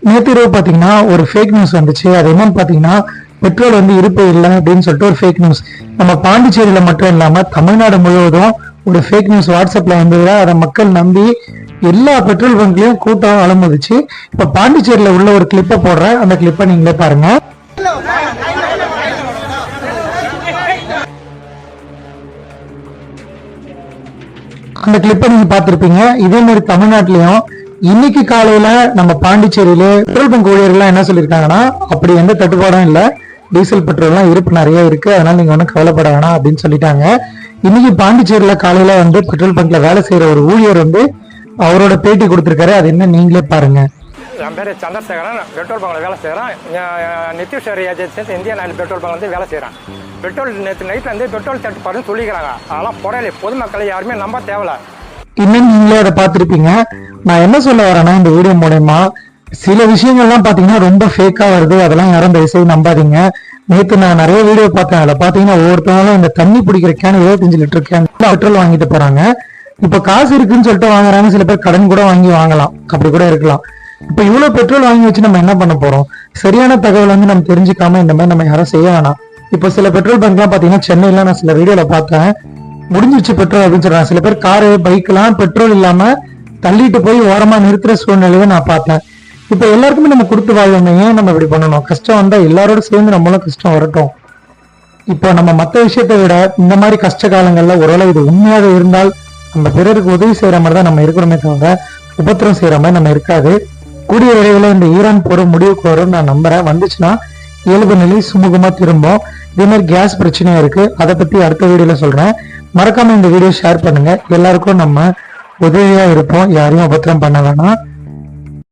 நேற்று இரவு பாத்தீங்கன்னா ஒரு ஃபேக் நியூஸ் வந்துச்சு. அது என்னன்னு பாத்தீங்கன்னா பெட்ரோல் இருப்பு இல்லை அப்படின்னு சொல்லிட்டு ஒரு ஃபேக் நியூஸ். நம்ம பாண்டிச்சேரியில மட்டும் இல்லாம தமிழ்நாடு முழுவதும் ஒரு ஃபேக் நியூஸ் வாட்ஸ்அப்ல வந்ததுல அதை மக்கள் நம்பி எல்லா பெட்ரோல் பங்க்லயும் கூட்டம் அலமுதிச்சு. இப்ப பாண்டிச்சேரியில உள்ள ஒரு கிளிப்பை போடுறேன், அந்த கிளிப்பை நீங்களே பாருங்க. அந்த கிளிப்பை நீங்க பாத்திருப்பீங்க. இதே மாதிரி தமிழ்நாட்டிலயும் இன்னைக்கு காலையில நம்ம பாண்டிச்சேரியில பெட்ரோல் பங்க் ஊழியர்கள் என்ன சொல்லியிருக்காங்கன்னா, அப்படி எந்த தட்டுப்பாடும் இல்ல, டீசல் பெட்ரோல் எல்லாம் இருப்பு நிறைய இருக்கு, அதனால நீங்க ஒன்றும் கவலைப்பட வேணாம் அப்படின்னு சொல்லிட்டாங்க. இன்னைக்கு பாண்டிச்சேரியில காலையில பெட்ரோல் பங்க்ல வேலை செய்யற ஒரு ஊழியர் அவரோட பேட்டி கொடுத்திருக்காரு. அது என்ன நீங்களே பாருங்க. என் பேர் சந்திரசேகரன், பெட்ரோல் பங்கில் வேலை செய்கிறேன். Nithishwari agency Indian oil petrol bunk வேலை செய்கிறேன். பெட்ரோல் நேற்று நைட்டில் பெட்ரோல் தட்டுப்பாடுன்னு சொல்லிக்கிறாங்க. அதெல்லாம் புறையில பொதுமக்களை யாருமே நம்ப தேவையில்ல. இன்னும் நீங்களே அதை பார்த்துருப்பீங்க. நான் என்ன சொல்ல வரேன்னா, இந்த வீடியோ மூலமா சில விஷயங்கள்லாம் பாத்தீங்கன்னா ரொம்ப ஃபேக்கா வருது, அதெல்லாம் யாரும் தயவுசெய்து நம்பாதீங்க. நேற்று நான் நிறைய வீடியோ பார்த்தேன். அதில் பாத்தீங்கன்னா ஒவ்வொருத்தவங்களும் இந்த தண்ணி பிடிக்கிற கேன் 25 லிட்டர் கேன் பெட்ரோல் வாங்கிட்டு போறாங்க. இப்ப காசு இருக்குன்னு சொல்லிட்டு வாங்குறாங்க. சில பேர் கடன் கூட வாங்கி வாங்கலாம், அப்படி கூட இருக்கலாம். இப்ப இவ்வளவு பெட்ரோல் வாங்கி வச்சு நம்ம என்ன பண்ண போறோம்? சரியான தகவல் நம்ம தெரிஞ்சுக்காம இந்த மாதிரி நம்ம யாரும் செய்ய வேணாம். இப்ப சில பெட்ரோல் பங்க் எல்லாம் பாத்தீங்கன்னா சென்னையில நான் சில வீடியோல பார்த்தேன், முடிஞ்சிச்சு பெட்ரோல் அப்படின்னு சொல்றாங்க. சில பேர் காரு பைக் எல்லாம் பெட்ரோல் இல்லாம தள்ளிட்டு போய் ஓரமா நிறுத்துற சூழ்நிலையை நான் பார்த்தேன். இப்ப எல்லாருக்குமே நம்ம கொடுத்து வாழணும். ஏன் நம்ம இப்படி பண்ணணும்? கஷ்டம் வந்தா எல்லாரோட சேர்ந்து நம்மளும் கஷ்டம் வரட்டும். இப்போ நம்ம மற்ற விஷயத்தை விட இந்த மாதிரி கஷ்ட காலங்கள்ல ஒருவேளை இது உண்மையாக இருந்தால் நம்ம பிறருக்கு உதவி செய்யற மாதிரி தான் நம்ம இருக்கணுமே தவிர உபத்திரம் செய்யற மாதிரி நம்ம இருக்காது. கூடிய விரைவில் இந்த ஈரான் போற முடிவுக்கு வரும் நான் நம்புறேன். வந்துச்சுன்னா இயல்பு நிலை சுமூகமா திரும்பும். இதே மாதிரி கேஸ் பிரச்சனையா இருக்கு, அதை பத்தி அடுத்த வீடியோல சொல்றேன். மறக்காம இந்த வீடியோ ஷேர் பண்ணுங்க. எல்லாருக்கும் நம்ம உதவியா இருப்போம், யாரையும் உபத்திரம் பண்ண வேணாம்.